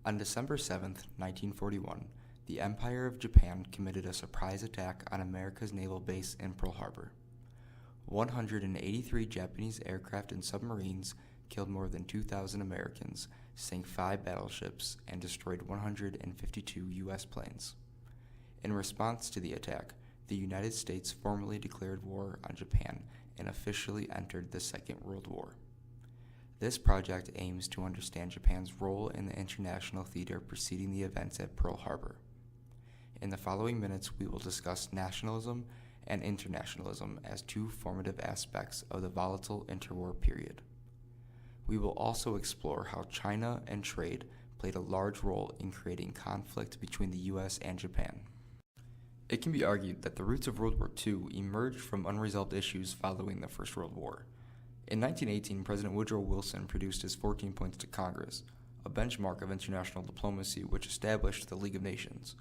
On December 7, 1941, the Empire of Japan committed a surprise attack on America's naval base in Pearl Harbor. 183 Japanese aircraft and submarines killed more than 2,000 Americans, sank 5 battleships, and destroyed 152 U.S. planes. In response to the attack, the United States formally declared war on Japan and officially entered the Second World War. This project aims to understand Japan's role in the international theater preceding the events at Pearl Harbor. In the following minutes, we will discuss nationalism and internationalism as two formative aspects of the volatile interwar period. We will also explore how China and trade played a large role in creating conflict between the U.S. and Japan. It can be argued that the roots of World War II emerged from unresolved issues following the First World War. In 1918, President Woodrow Wilson produced his 14 Points to Congress, a benchmark of international diplomacy which established the League of Nations.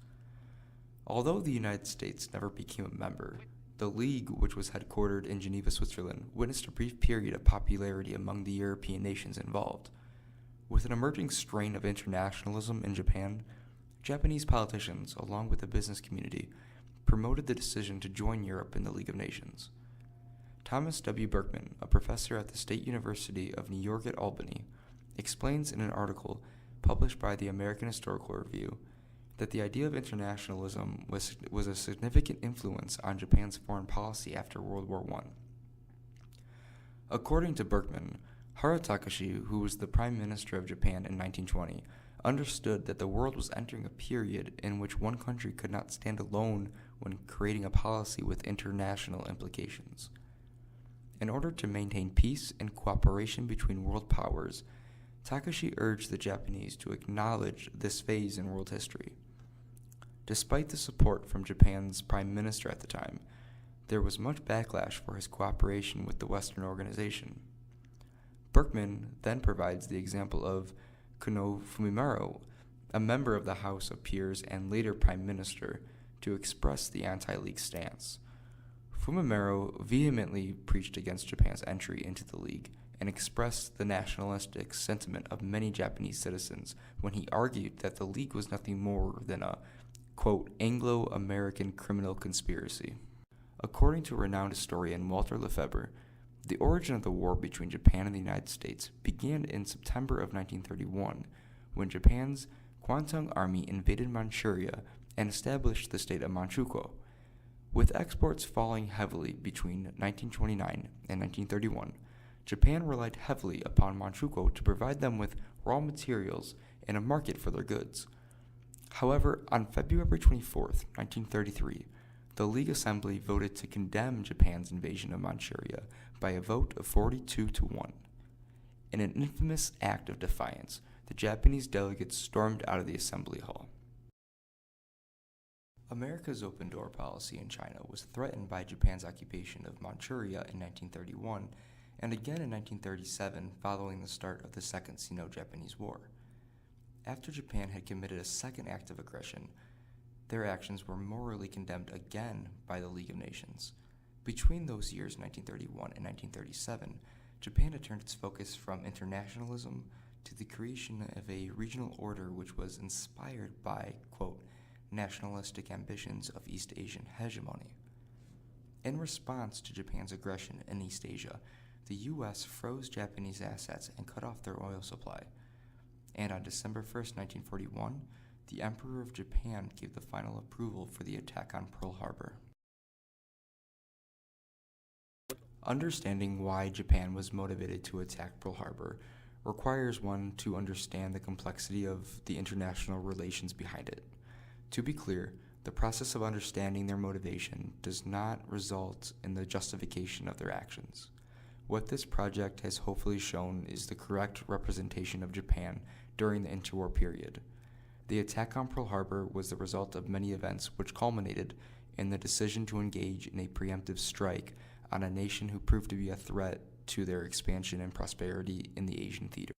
Although the United States never became a member, the League, which was headquartered in Geneva, Switzerland, witnessed a brief period of popularity among the European nations involved. With an emerging strain of internationalism in Japan, Japanese politicians, along with the business community, promoted the decision to join Europe in the League of Nations. Thomas W. Berkman, a professor at the State University of New York at Albany, explains in an article published by the American Historical Review that the idea of internationalism was a significant influence on Japan's foreign policy after World War I. According to Berkman, Hara Takashi, who was the Prime Minister of Japan in 1920, understood that the world was entering a period in which one country could not stand alone when creating a policy with international implications. In order to maintain peace and cooperation between world powers, Takashi urged the Japanese to acknowledge this phase in world history. Despite the support from Japan's prime minister at the time, there was much backlash for his cooperation with the Western organization. Berkman then provides the example of Kuno Fumimaro, a member of the House of Peers and later prime minister, to express the anti-League stance. Fumimaro vehemently preached against Japan's entry into the League and expressed the nationalistic sentiment of many Japanese citizens when he argued that the League was nothing more than a, quote, Anglo-American criminal conspiracy. According to renowned historian Walter Lefebvre, the origin of the war between Japan and the United States began in September of 1931, when Japan's Kwantung Army invaded Manchuria and established the state of Manchukuo. With exports falling heavily between 1929 and 1931, Japan relied heavily upon Manchukuo to provide them with raw materials and a market for their goods. However, on February 24, 1933, the League Assembly voted to condemn Japan's invasion of Manchuria by a vote of 42-1. In an infamous act of defiance, the Japanese delegates stormed out of the assembly hall. America's open-door policy in China was threatened by Japan's occupation of Manchuria in 1931 and again in 1937 following the start of the Second Sino-Japanese War. After Japan had committed a second act of aggression, their actions were morally condemned again by the League of Nations. Between those years, 1931 and 1937, Japan had turned its focus from internationalism to the creation of a regional order which was inspired by, quote, nationalistic ambitions of East Asian hegemony. In response to Japan's aggression in East Asia, the U.S. froze Japanese assets and cut off their oil supply. And on December 1, 1941, the Emperor of Japan gave the final approval for the attack on Pearl Harbor. Understanding why Japan was motivated to attack Pearl Harbor requires one to understand the complexity of the international relations behind it. To be clear, the process of understanding their motivation does not result in the justification of their actions. What this project has hopefully shown is the correct representation of Japan during the interwar period. The attack on Pearl Harbor was the result of many events which culminated in the decision to engage in a preemptive strike on a nation who proved to be a threat to their expansion and prosperity in the Asian theater.